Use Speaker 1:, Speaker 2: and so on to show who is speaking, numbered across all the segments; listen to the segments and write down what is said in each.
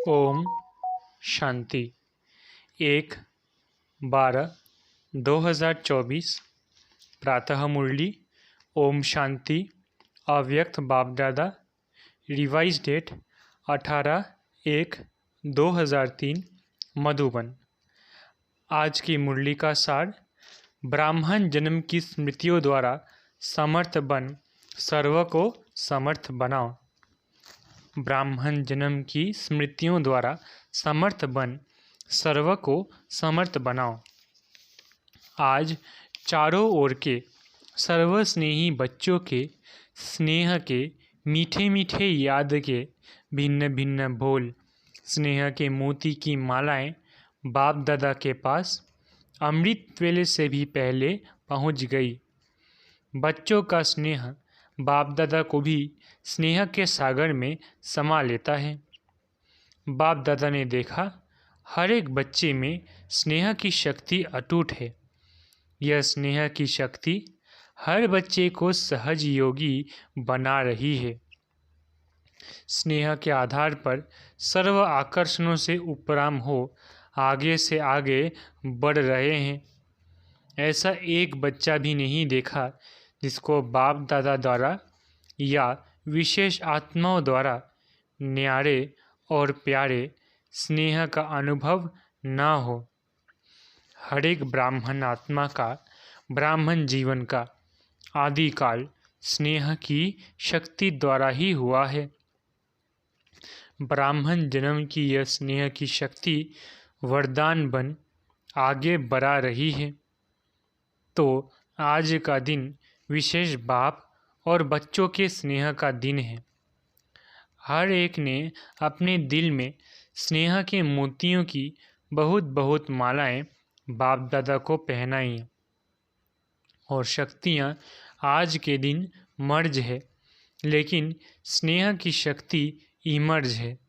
Speaker 1: ओम शांति 1/12/2024 प्रातः मुरली। ओम शांति। अव्यक्त बाप दादा। Revise date 18/1/2003 Madhuban. आज की मुरली का सार: ब्राह्मण जन्म की स्मृतियों द्वारा समर्थ बन सर्व को समर्थ बनाओ। ब्राह्मण जन्म की स्मृतियों द्वारा समर्थ बन सर्व को समर्थ बनाओ। आज चारों ओर के सर्वस्नेही बच्चों के स्नेह के मीठे मीठे याद के भिन्न भिन्न बोल, स्नेह के मोती की मालाएं बाप दादा के पास अमृत वेले से भी पहले पहुंच गई। बच्चों का स्नेह बाप दादा को भी स्नेह के सागर में समा लेता है। बाप दादा ने देखा, हर एक बच्चे में स्नेह की शक्ति अटूट है। यह स्नेह की शक्ति हर बच्चे को सहज योगी बना रही है। स्नेह के आधार पर सर्व आकर्षणों से उपराम हो आगे से आगे बढ़ रहे हैं। ऐसा एक बच्चा भी नहीं देखा जिसको बाप दादा द्वारा या विशेष आत्माओं द्वारा न्यारे और प्यारे स्नेह का अनुभव ना हो। हर एक ब्राह्मण आत्मा का, ब्राह्मण जीवन का आदिकाल स्नेह की शक्ति द्वारा ही हुआ है। ब्राह्मण जन्म की यह स्नेह की शक्ति वरदान बन आगे बढ़ा रही है। तो आज का दिन विशेष बाप और बच्चों के स्नेह का दिन है। हर एक ने अपने दिल में स्नेह के मोतियों की बहुत बहुत मालाएं बाप दादा को पहनाई और शक्तियां आज के दिन मर्ज है, लेकिन स्नेह की शक्ति इमर्ज है।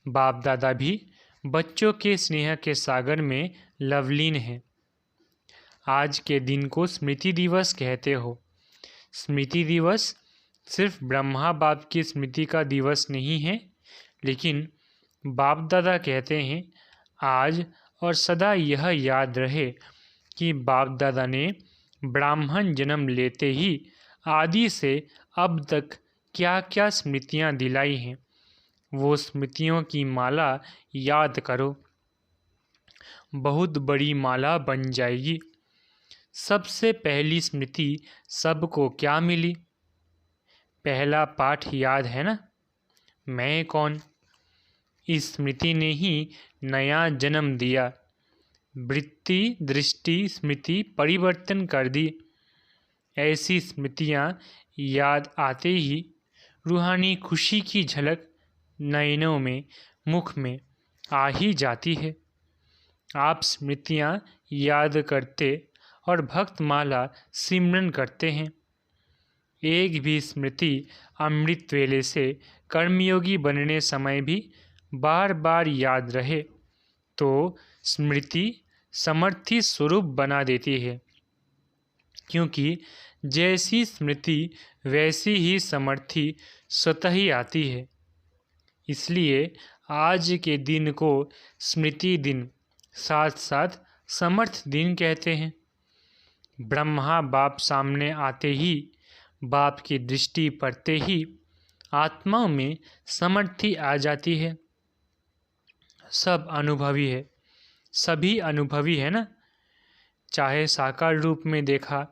Speaker 1: बाप दादा भी बच्चों के स्नेह के सागर में लवलीन है। आज के दिन को स्मृति दिवस कहते हो। स्मृति दिवस सिर्फ ब्रह्मा बाप की स्मृति का दिवस नहीं है, लेकिन बाप दादा कहते हैं आज और सदा यह याद रहे कि बाप दादा ने ब्राह्मण जन्म लेते ही आदि से अब तक क्या क्या स्मृतियां दिलाई हैं। वो स्मृतियों की माला याद करो, बहुत बड़ी माला बन जाएगी। सबसे पहली स्मृति सबको क्या मिली? पहला पाठ याद है ना, मैं कौन? इस स्मृति ने ही नया जन्म दिया। वृत्ति दृष्टि स्मृति परिवर्तन कर दी। ऐसी स्मृतियाँ याद आते ही रूहानी खुशी की झलक नयनों में, मुख में आ ही जाती है। आप स्मृतियाँ याद करते और भक्तमाला सिमरन करते हैं। एक भी स्मृति अमृत वेले से कर्मयोगी बनने समय भी बार बार याद रहे तो स्मृति समर्थी स्वरूप बना देती है, क्योंकि जैसी स्मृति वैसी ही समर्थी स्वतः ही आती है। इसलिए आज के दिन को स्मृति दिन साथ साथ समर्थ दिन कहते हैं। ब्रह्मा बाप सामने आते ही, बाप की दृष्टि पड़ते ही आत्माओं में समर्थी आ जाती है। सब अनुभवी है, सभी अनुभवी है ना। चाहे साकार रूप में देखा,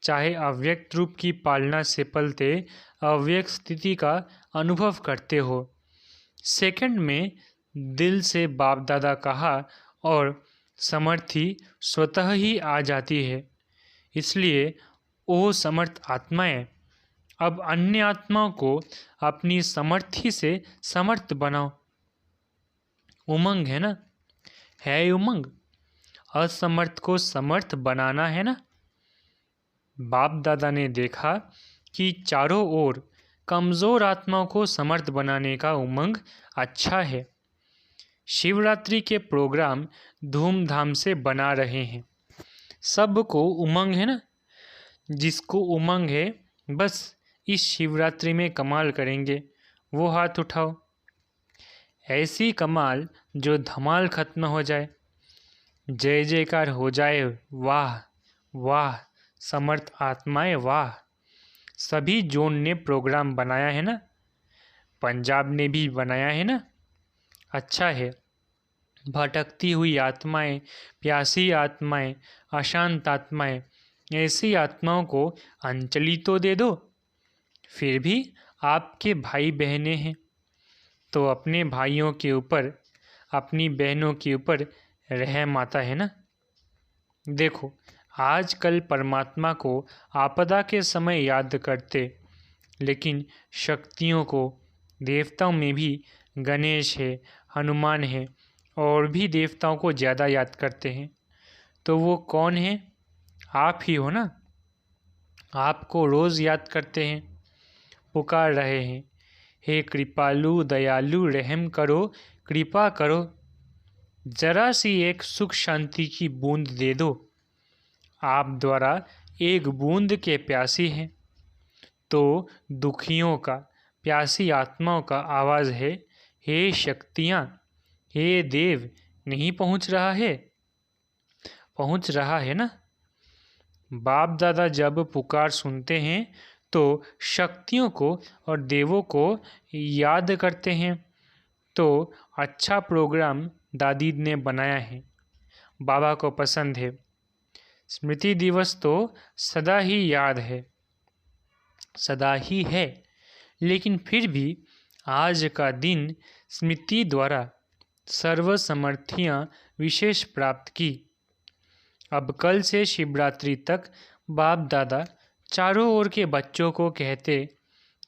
Speaker 1: चाहे अव्यक्त रूप की पालना से पलते अव्यक्त स्थिति का अनुभव करते हो। सेकंड में दिल से बाप दादा कहा और समर्थी स्वतः ही आ जाती है। इसलिए वो समर्थ आत्माएं अब अन्य आत्माओं को अपनी समर्थी से समर्थ बनाओ। उमंग है ना, है उमंग। असमर्थ को समर्थ बनाना है ना। बाप दादा ने देखा कि चारों ओर कमज़ोर आत्माओं को समर्थ बनाने का उमंग अच्छा है। शिवरात्रि के प्रोग्राम धूमधाम से बना रहे हैं। सबको उमंग है ना। जिसको उमंग है बस इस शिवरात्रि में कमाल करेंगे, वो हाथ उठाओ। ऐसी कमाल जो धमाल खत्म हो जाए, जय जयकार हो जाए, वाह वाह समर्थ आत्माएं वाह। सभी जोन ने प्रोग्राम बनाया है ना, पंजाब ने भी बनाया है ना। अच्छा है, भटकती हुई आत्माएं, प्यासी आत्माएं, अशांत आत्माएं, ऐसी आत्माओं को अंजलि तो दे दो। फिर भी आपके भाई बहनें हैं तो अपने भाइयों के ऊपर, अपनी बहनों के ऊपर रहम आता है ना। देखो, आजकल परमात्मा को आपदा के समय याद करते, लेकिन शक्तियों को, देवताओं में भी गणेश है, हनुमान है और भी देवताओं को ज़्यादा याद करते हैं। तो वो कौन है? आप ही हो ना। आपको रोज़ याद करते हैं, पुकार रहे हैं, हे कृपालु दयालु रहम करो, कृपा करो, जरा सी एक सुख शांति की बूंद दे दो। आप द्वारा एक बूंद के प्यासी हैं तो दुखियों का, प्यासी आत्माओं का आवाज़ है, हे शक्तियाँ, हे देव, नहीं पहुँच रहा है? पहुँच रहा है ना। बाप दादा जब पुकार सुनते हैं तो शक्तियों को और देवों को याद करते हैं। तो अच्छा प्रोग्राम दादी ने बनाया है, बाबा को पसंद है। स्मृति दिवस तो सदा ही याद है, सदा ही है, लेकिन फिर भी आज का दिन स्मृति द्वारा सर्वसमर्थियाँ विशेष प्राप्त की। अब कल से शिवरात्रि तक बाप दादा चारों ओर के बच्चों को कहते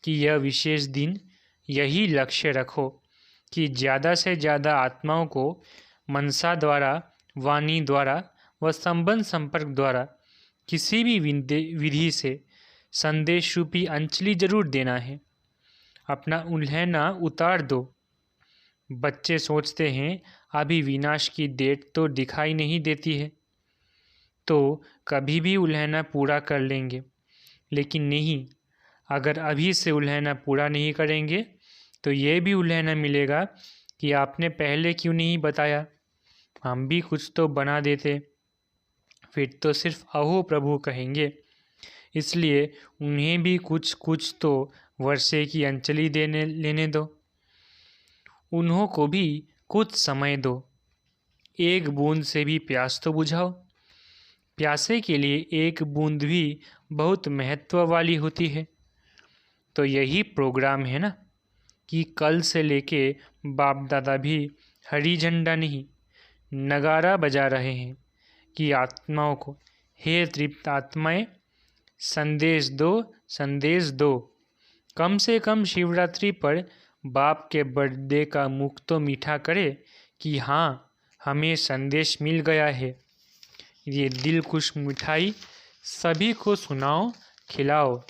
Speaker 1: कि यह विशेष दिन यही लक्ष्य रखो कि ज़्यादा से ज़्यादा आत्माओं को मनसा द्वारा, वाणी द्वारा व संबंध संपर्क द्वारा किसी भी विधि से संदेश रूपी अंजलि जरूर देना है। अपना उल्हैना उतार दो। बच्चे सोचते हैं अभी विनाश की डेट तो दिखाई नहीं देती है तो कभी भी उल्हैना पूरा कर लेंगे, लेकिन नहीं, अगर अभी से उल्हैना पूरा नहीं करेंगे तो ये भी उल्हैना मिलेगा कि आपने पहले क्यों नहीं बताया, हम भी कुछ तो बना देते। फिर तो सिर्फ अहो प्रभु कहेंगे। इसलिए उन्हें भी कुछ कुछ तो वर्षे की अंजलि देने लेने दो, उन्हों को भी कुछ समय दो। एक बूंद से भी प्यास तो बुझाओ। प्यासे के लिए एक बूंद भी बहुत महत्व वाली होती है। तो यही प्रोग्राम है ना कि कल से लेके बाप दादा भी हरी झंडा नहीं, नगारा बजा रहे हैं कि आत्माओं को, हे तृप्त आत्माएं, संदेश दो, संदेश दो। कम से कम शिवरात्रि पर बाप के बर्थडे का मुख तो मीठा करे कि हाँ, हमें संदेश मिल गया है। ये दिल खुश मिठाई सभी को सुनाओ, खिलाओ।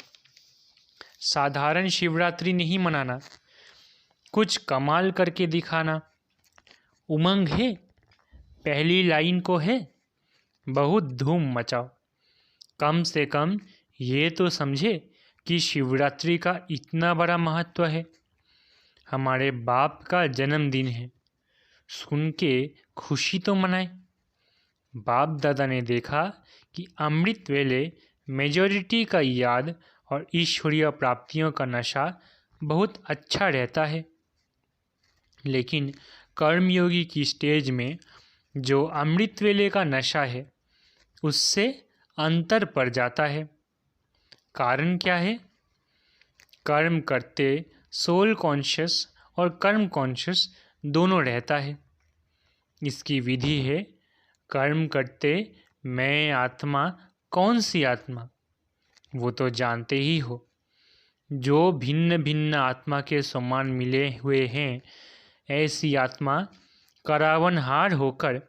Speaker 1: साधारण शिवरात्रि नहीं मनाना, कुछ कमाल करके दिखाना। उमंग है, पहली लाइन को है, बहुत धूम मचाओ। कम से कम ये तो समझे कि शिवरात्रि का इतना बड़ा महत्व है। हमारे बाप का जन्मदिन है, सुन के खुशी तो मनाए। बाप दादा ने देखा कि अमृत वेले मेजॉरिटी का याद और ईश्वरीय प्राप्तियों का नशा बहुत अच्छा रहता है, लेकिन कर्मयोगी की स्टेज में जो अमृत वेले का नशा है उससे अंतर पड़ जाता है। कारण क्या है? कर्म करते सोल कॉन्शियस और कर्म कॉन्शियस दोनों रहता है। इसकी विधि है, कर्म करते मैं आत्मा, कौन सी आत्मा, वो तो जानते ही हो। जो भिन्न भिन्न आत्मा के समान मिले हुए हैं, ऐसी आत्मा करावनहार होकर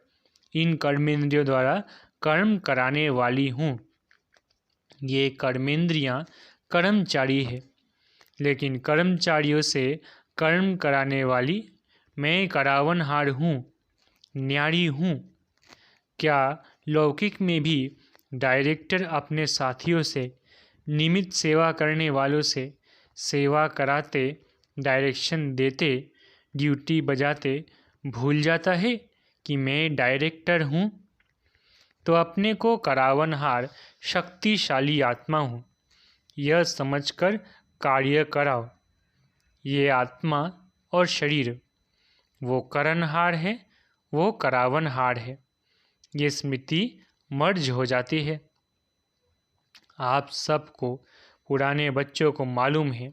Speaker 1: इन कर्मेंद्रियों द्वारा कर्म कराने वाली हूँ। ये कर्मेंद्रियाँ कर्मचारी है, लेकिन कर्मचारियों से कर्म कराने वाली मैं करावनहार हूँ, न्यारी हूँ। क्या लौकिक में भी डायरेक्टर अपने साथियों से, निमित्त सेवा करने वालों से सेवा कराते, डायरेक्शन देते, ड्यूटी बजाते भूल जाता है कि मैं डायरेक्टर हूँ, तो अपने को करावनहार शक्तिशाली आत्मा हूँ यह समझकर कार्य कराओ। ये आत्मा और शरीर, वो करणहार है, वो करावनहार है, ये स्मृति मर्ज हो जाती है। आप सबको, पुराने बच्चों को मालूम है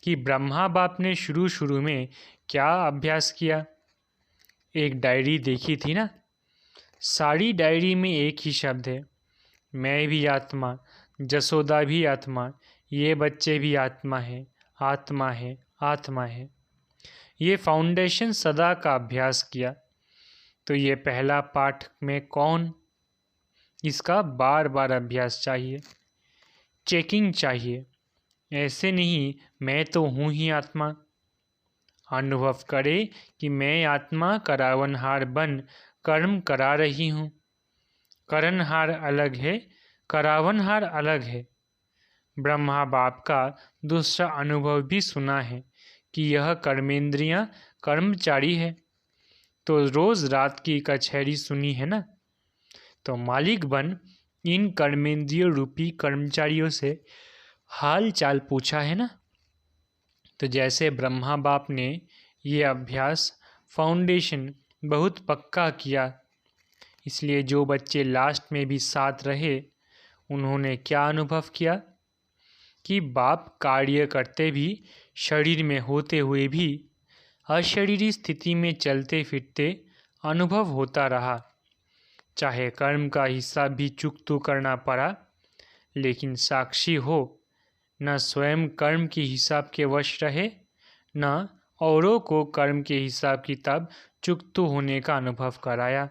Speaker 1: कि ब्रह्मा बाप ने शुरू शुरू में क्या अभ्यास किया। एक डायरी देखी थी ना, सारी डायरी में एक ही शब्द है, मैं भी आत्मा, जसोदा भी आत्मा, ये बच्चे भी आत्मा है, आत्मा है, आत्मा है। ये फाउंडेशन सदा का अभ्यास किया। तो ये पहला पाठ में कौन, इसका बार बार अभ्यास चाहिए, चेकिंग चाहिए। ऐसे नहीं मैं तो हूँ ही आत्मा। अनुभव करे कि मैं आत्मा करावनहार बन कर्म करा रही हूँ। करणहार अलग है, करावनहार अलग है। ब्रह्मा बाप का दूसरा अनुभव भी सुना है कि यह कर्मेंद्रियां कर्मचारी है। तो रोज रात की कचहरी सुनी है ना। तो मालिक बन इन कर्मेंद्रिय रूपी कर्मचारियों से हाल चाल पूछा है ना। तो जैसे ब्रह्मा बाप ने ये अभ्यास फाउंडेशन बहुत पक्का किया, इसलिए जो बच्चे लास्ट में भी साथ रहे उन्होंने क्या अनुभव किया कि बाप कार्य करते भी, शरीर में होते हुए भी अशरीरी स्थिति में चलते फिरते अनुभव होता रहा। चाहे कर्म का हिस्सा भी चुकतू करना पड़ा, लेकिन साक्षी हो, न स्वयं कर्म के हिसाब के वश रहे, न औरों को कर्म के हिसाब किताब चुकतू होने का अनुभव कराया।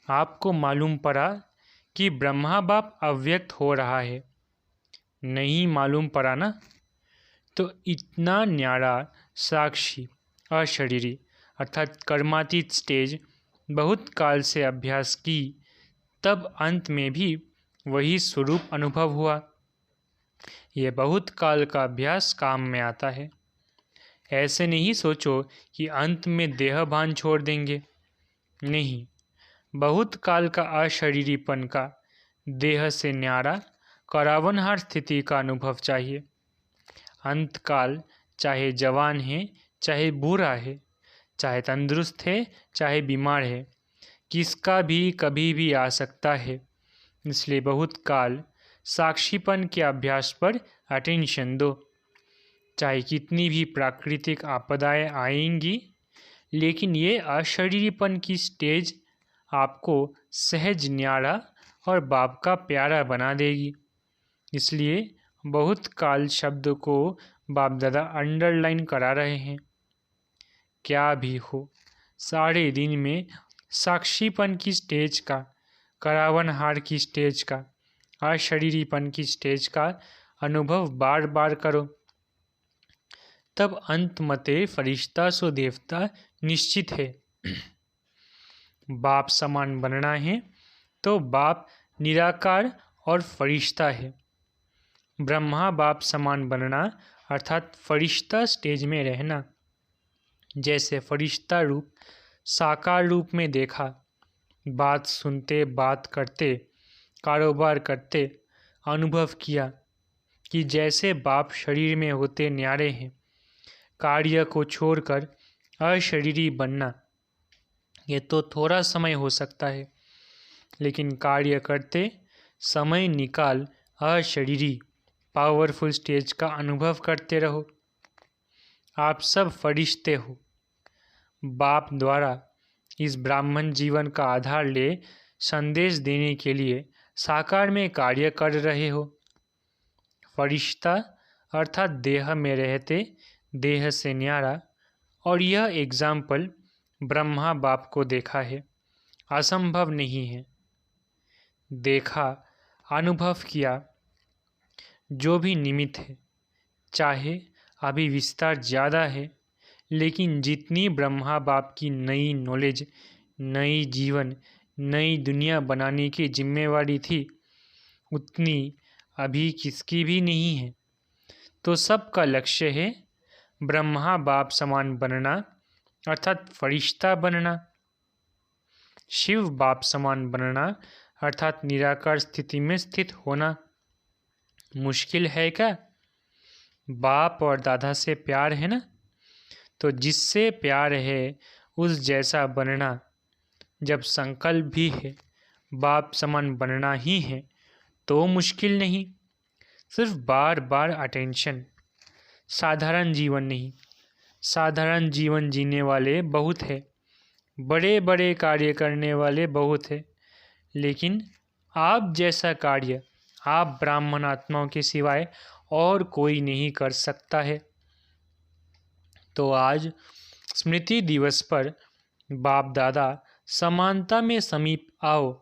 Speaker 1: आपको मालूम पड़ा कि ब्रह्मा बाप अव्यक्त हो रहा है, नहीं मालूम पड़ा ना। तो इतना न्यारा साक्षी अशरीरी अर्थात कर्मातीत स्टेज बहुत काल से अभ्यास की, तब अंत में भी वही स्वरूप अनुभव हुआ। ये बहुत काल का अभ्यास काम में आता है। ऐसे नहीं सोचो कि अंत में देह भान छोड़ देंगे, नहीं। बहुत काल का अशरीरीपन का, देह से न्यारा करावनहार स्थिति का अनुभव चाहिए। अंतकाल चाहे जवान है, चाहे बूढ़ा है, चाहे तंदुरुस्त है, चाहे बीमार है, किसका भी कभी भी आ सकता है। इसलिए बहुत काल साक्षीपन के अभ्यास पर अटेंशन दो। चाहे कितनी भी प्राकृतिक आपदाएं आएंगी, लेकिन ये अशरीरीपन की स्टेज आपको सहज न्यारा और बाप का प्यारा बना देगी। इसलिए बहुत काल शब्द को बाप दादा अंडरलाइन करा रहे हैं। क्या भी हो, सारे दिन में साक्षीपन की स्टेज का, करावनहार की स्टेज का, अशरीरीपन की स्टेज का अनुभव बार बार करो। तब अंत मते फरिश्ता सो देवता निश्चित है। बाप समान बनना है तो बाप निराकार और फरिश्ता है। ब्रह्मा बाप समान बनना अर्थात फरिश्ता स्टेज में रहना। जैसे फरिश्ता रूप साकार रूप में देखा, बात सुनते, बात करते, कारोबार करते अनुभव किया कि जैसे बाप शरीर में होते न्यारे हैं। कार्य को छोड़कर अशरीरी बनना, ये तो थोड़ा समय हो सकता है, लेकिन कार्य करते समय निकाल अशरीरी पावरफुल स्टेज का अनुभव करते रहो। आप सब फरिश्ते हो। बाप द्वारा इस ब्राह्मण जीवन का आधार ले संदेश देने के लिए साकार में कार्य कर रहे हो। फरिश्ता अर्थात देह में रहते, देह से न्यारा। और यह एग्जाम्पल ब्रह्मा बाप को देखा है, असंभव नहीं है। देखा, अनुभव किया। जो भी निमित्त है, चाहे अभी विस्तार ज़्यादा है, लेकिन जितनी ब्रह्मा बाप की नई नॉलेज, नई जीवन, नई दुनिया बनाने की जिम्मेवारी थी, उतनी अभी किसकी भी नहीं है। तो सबका लक्ष्य है ब्रह्मा बाप समान बनना अर्थात फरिश्ता बनना। शिव बाप समान बनना अर्थात निराकार स्थिति में स्थित होना मुश्किल है क्या? बाप और दादा से प्यार है ना, तो जिससे प्यार है उस जैसा बनना। जब संकल्प भी है बाप समान बनना ही है तो मुश्किल नहीं, सिर्फ बार बार अटेंशन। साधारण जीवन नहीं, साधारण जीवन जीने वाले बहुत है, बड़े बड़े कार्य करने वाले बहुत है, लेकिन आप जैसा कार्य आप ब्राह्मण आत्माओं के सिवाय और कोई नहीं कर सकता है। तो आज स्मृति दिवस पर बाप दादा समानता में समीप आओ,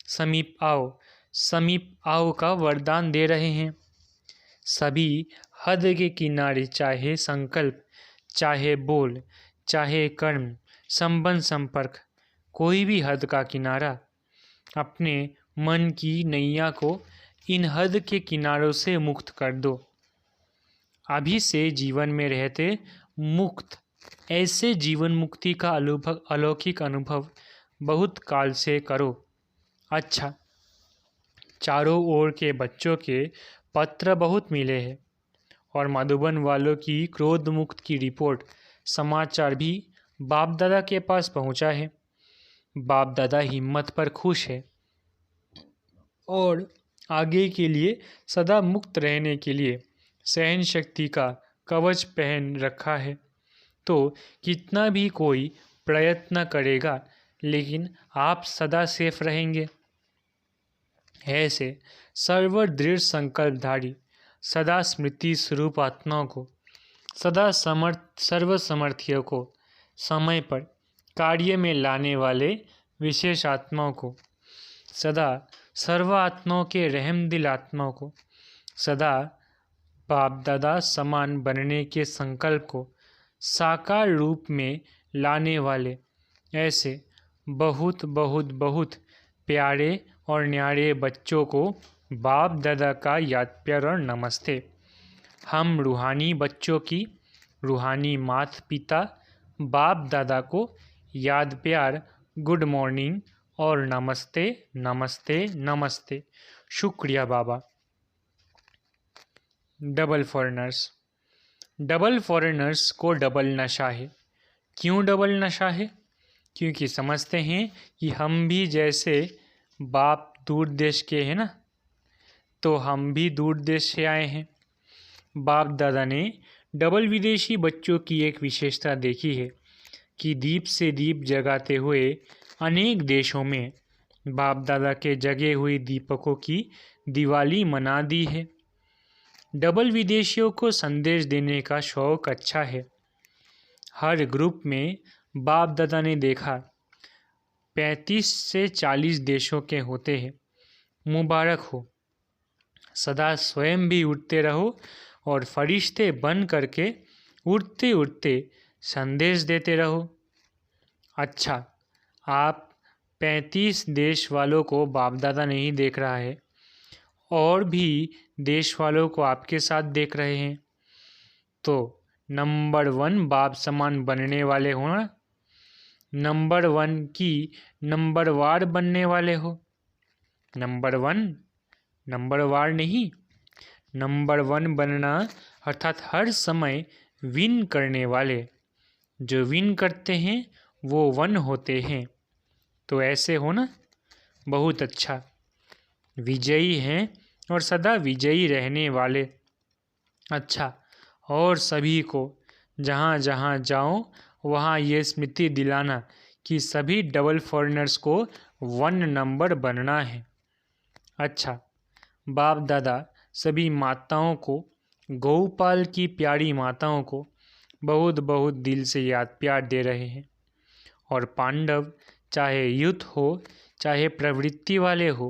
Speaker 1: समीप आओ, समीप आओ का वरदान दे रहे हैं। सभी हद के किनारे, चाहे संकल्प, चाहे बोल, चाहे कर्म, संबंध, संपर्क, कोई भी हद का किनारा, अपने मन की नैया को इन हद के किनारों से मुक्त कर दो। अभी से जीवन में रहते मुक्त, ऐसे जीवन मुक्ति का अलौकिक अनुभव बहुत काल से करो। अच्छा, चारों ओर के बच्चों के पत्र बहुत मिले हैं और मधुबन वालों की क्रोध मुक्त की रिपोर्ट समाचार भी बाप दादा के पास पहुंचा है। बाप दादा हिम्मत पर खुश है और आगे के लिए सदा मुक्त रहने के लिए सहन शक्ति का कवच पहन रखा है। तो कितना भी कोई प्रयत्न करेगा लेकिन आप सदा सेफ रहेंगे। ऐसे सर्वदृढ़ संकल्पधारी सदा स्मृति स्वरूप आत्माओं को, सदा सर्वसमर्थीय को, समय पर कार्य में लाने वाले विशेष आत्माओं को, सदा सर्व आत्माओं के रहमदिल आत्माओं को, सदा बाप दादा समान बनने के संकल्प को साकार रूप में लाने वाले ऐसे बहुत बहुत बहुत प्यारे और न्यारे बच्चों को बाप दादा का याद प्यार और नमस्ते। हम रूहानी बच्चों की, रूहानी माता पिता बाप दादा को याद प्यार, गुड मॉर्निंग और नमस्ते नमस्ते नमस्ते। शुक्रिया बाबा। Double foreigners. डबल फॉरेनर्स को डबल नशा है। क्यों डबल नशा है? क्योंकि समझते हैं कि हम भी जैसे बाप दूर देश के हैं ना, तो हम भी दूर देश से आए हैं। बाप दादा ने डबल विदेशी बच्चों की एक विशेषता देखी है कि दीप से दीप जगाते हुए अनेक देशों में बाप दादा के जगे हुए दीपकों की दिवाली मना दी है। डबल विदेशियों को संदेश देने का शौक अच्छा है। हर ग्रुप में बाप दादा ने देखा 35 से 40 देशों के होते हैं। मुबारक हो। सदा स्वयं भी उड़ते रहो और फरिश्ते बन करके उड़ते उड़ते संदेश देते रहो। अच्छा, आप 35 देश वालों को बाप दादा नहीं देख रहा है और भी देश वालों को आपके साथ देख रहे हैं, तो नंबर 1 बाप समान बनने वाले हो ना। नंबर 1 की नंबर वार बनने वाले हो। नंबर 1 नंबर वार नहीं, नंबर 1 बनना अर्थात हर समय विन करने वाले। जो विन करते हैं वो 1 होते हैं, तो ऐसे हो ना। बहुत अच्छा, विजयी हैं और सदा विजयी रहने वाले। अच्छा, और सभी को जहाँ जहाँ जाओ वहाँ ये स्मृति दिलाना कि सभी डबल फॉरेनर्स को 1 नंबर बनना है। अच्छा, बाप दादा सभी माताओं को, गौपाल की प्यारी माताओं को बहुत बहुत दिल से याद प्यार दे रहे हैं। और पांडव चाहे युद्ध हो चाहे प्रवृत्ति वाले हो,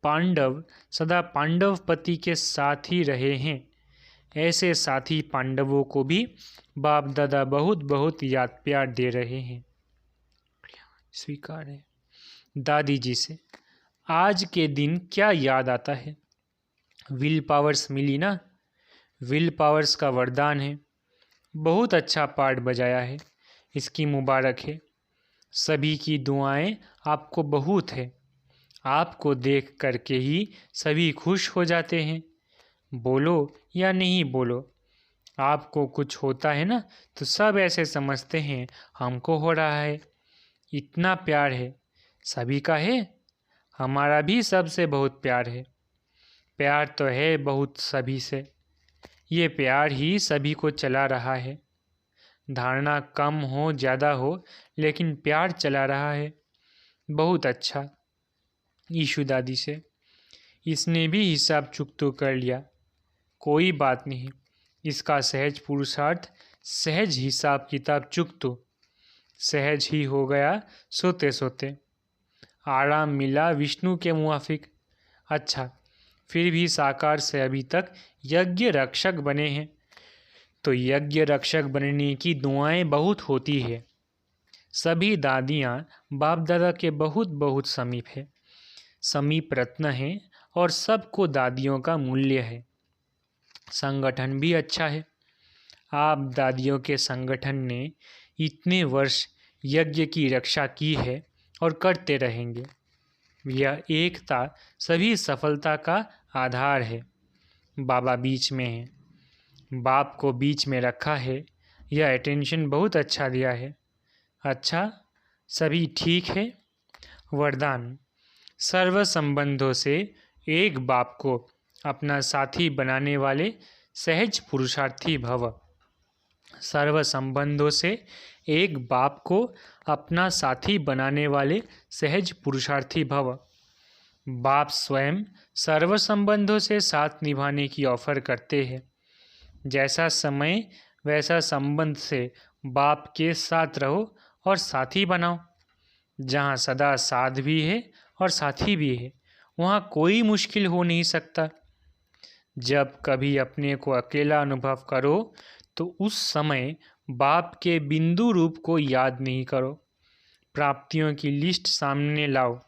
Speaker 1: पांडव सदा पांडव पति के साथ ही रहे हैं। ऐसे साथी पांडवों को भी बाप दादा बहुत बहुत याद प्यार दे रहे हैं। स्वीकार है। दादी जी से आज के दिन क्या याद आता है? विल पावर्स मिली ना, विल पावर्स का वरदान है। बहुत अच्छा पार्ट बजाया है। इसकी मुबारक है। सभी की दुआएं आपको बहुत है। आपको देख करके ही सभी खुश हो जाते हैं। बोलो या नहीं बोलो, आपको कुछ होता है ना तो सब ऐसे समझते हैं हमको हो रहा है। इतना प्यार है, सभी का है। हमारा भी सबसे बहुत प्यार है। प्यार तो है बहुत सभी से। ये प्यार ही सभी को चला रहा है। धारणा कम हो ज़्यादा हो, लेकिन प्यार चला रहा है। बहुत अच्छा। ईशु दादी से, इसने भी हिसाब चुकतो कर लिया। कोई बात नहीं, इसका सहज पुरुषार्थ, सहज हिसाब किताब चुकतो सहज ही हो गया सोते सोते। आराम मिला विष्णु के मुआफिक। अच्छा, फिर भी साकार से अभी तक यज्ञ रक्षक बने हैं, तो यज्ञ रक्षक बनने की दुआएं बहुत होती है। सभी दादियाँ बाप दादा के बहुत बहुत समीप है, समीप रत्न है और सबको दादियों का मूल्य है। संगठन भी अच्छा है। आप दादियों के संगठन ने इतने वर्ष यज्ञ की रक्षा की है और करते रहेंगे। यह एकता सभी सफलता का आधार है। बाबा बीच में है, बाप को बीच में रखा है। यह अटेंशन बहुत अच्छा दिया है। अच्छा, सभी ठीक है। वरदान, सर्व संबंधों से एक बाप को अपना साथी बनाने वाले सहज पुरुषार्थी भव। सर्व संबंधों से एक बाप को अपना साथी बनाने वाले सहज पुरुषार्थी भव। बाप स्वयं सर्व संबंधों से साथ निभाने की ऑफर करते हैं। जैसा समय वैसा संबंध से बाप के साथ रहो और साथी बनाओ। जहाँ सदा साथ भी है और साथी भी है, वहाँ कोई मुश्किल हो नहीं सकता। जब कभी अपने को अकेला अनुभव करो तो उस समय बाप के बिंदु रूप को याद नहीं करो। प्राप्तियों की लिस्ट सामने लाओ।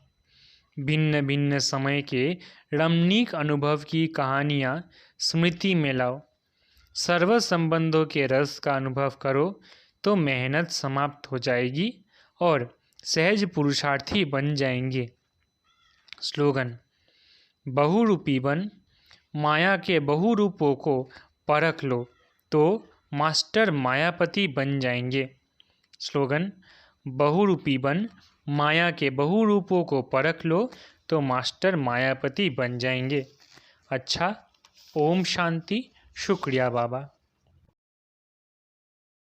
Speaker 1: भिन्न भिन्न समय के रमणीक अनुभव की कहानियाँ स्मृति में लाओ। सर्व संबंधों के रस का अनुभव करो तो मेहनत समाप्त हो जाएगी और सहज पुरुषार्थी बन जाएंगे। स्लोगन, बहुरूपी बन, माया के बहुरूपों को परख लो तो मास्टर मायापति बन जाएंगे। स्लोगन, बहुरूपी बन, माया के बहुरूपों को परख लो तो मास्टर मायापति बन जाएंगे। अच्छा, ओम शांति। शुक्रिया बाबा।